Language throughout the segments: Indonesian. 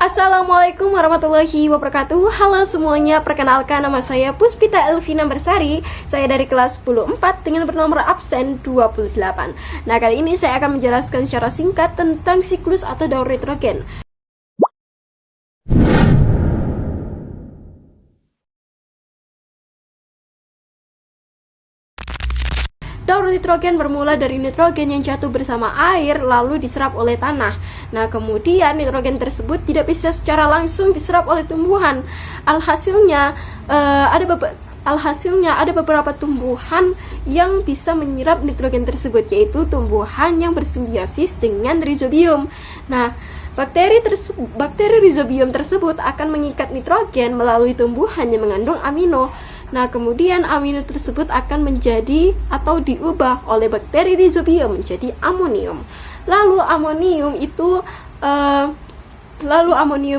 Assalamualaikum warahmatullahi wabarakatuh. Halo semuanya, perkenalkan nama saya Puspita Elvina Bersari. Saya dari kelas 10-4 dengan bernomor absen 28. Nah, kali ini saya akan menjelaskan secara singkat tentang siklus atau daur nitrogen. Daur nitrogen bermula dari nitrogen yang jatuh bersama air lalu diserap oleh tanah. Nah, kemudian nitrogen tersebut tidak bisa secara langsung diserap oleh tumbuhan. Alhasilnya ada beberapa tumbuhan yang bisa menyerap nitrogen tersebut, yaitu tumbuhan yang bersimbiosis dengan rhizobium. Nah, bakteri rhizobium tersebut akan mengikat nitrogen melalui tumbuhan yang mengandung amino. Nah, kemudian amino tersebut akan menjadi atau diubah oleh bakteri rhizobium menjadi amonium. Lalu amonium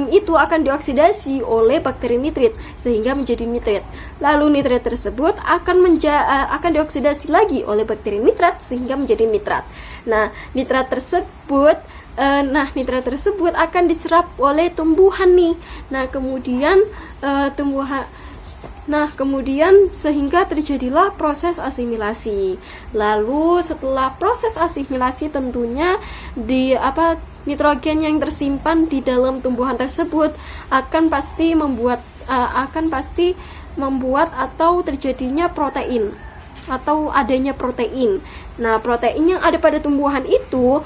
itu akan dioksidasi oleh bakteri nitrit sehingga menjadi nitrit. Lalu nitrit tersebut akan dioksidasi lagi oleh bakteri nitrat sehingga menjadi nitrat. Nah, nitrat tersebut akan diserap oleh tumbuhan nih. Kemudian sehingga terjadilah proses asimilasi. Lalu setelah proses asimilasi tentunya nitrogen yang tersimpan di dalam tumbuhan tersebut akan pasti membuat atau terjadinya protein atau adanya protein. Nah, protein yang ada pada tumbuhan itu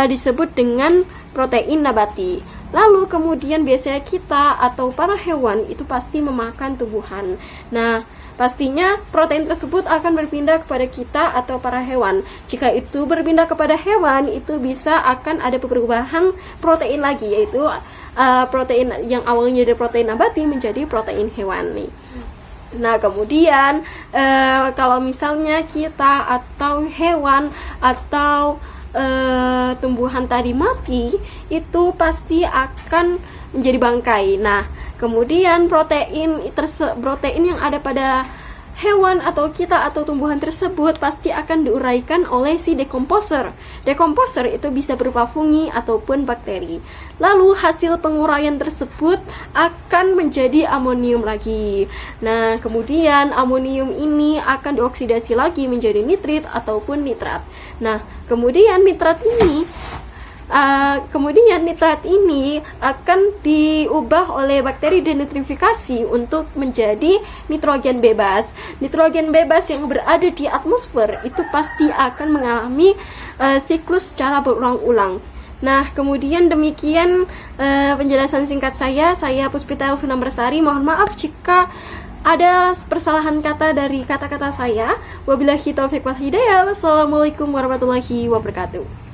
disebut dengan protein nabati. Lalu kemudian biasanya kita atau para hewan itu pasti memakan tumbuhan. Nah, pastinya protein tersebut akan berpindah kepada kita atau para hewan. Jika itu berpindah kepada hewan, itu akan ada perubahan protein lagi, yaitu protein yang awalnya dari protein nabati menjadi protein hewani. Nah, kemudian kalau misalnya kita atau hewan atau tumbuhan tadi mati, itu pasti akan menjadi bangkai. Nah, kemudian protein yang ada pada hewan atau kita atau tumbuhan tersebut pasti akan diuraikan oleh si dekomposer. Dekomposer itu bisa berupa fungi ataupun bakteri. Lalu hasil penguraian tersebut akan menjadi amonium lagi. Nah, kemudian amonium ini akan dioksidasi lagi menjadi nitrit ataupun nitrat. Nah, kemudian nitrat ini akan diubah oleh bakteri denitrifikasi untuk menjadi nitrogen bebas. Nitrogen bebas yang berada di atmosfer itu pasti akan mengalami siklus secara berulang-ulang. Nah, kemudian demikian penjelasan singkat saya Puspita Elvina Bersari. Mohon maaf jika ada persalahan kata dari kata-kata saya. Wabillahi taufiq wal hidayah. Wassalamualaikum warahmatullahi wabarakatuh.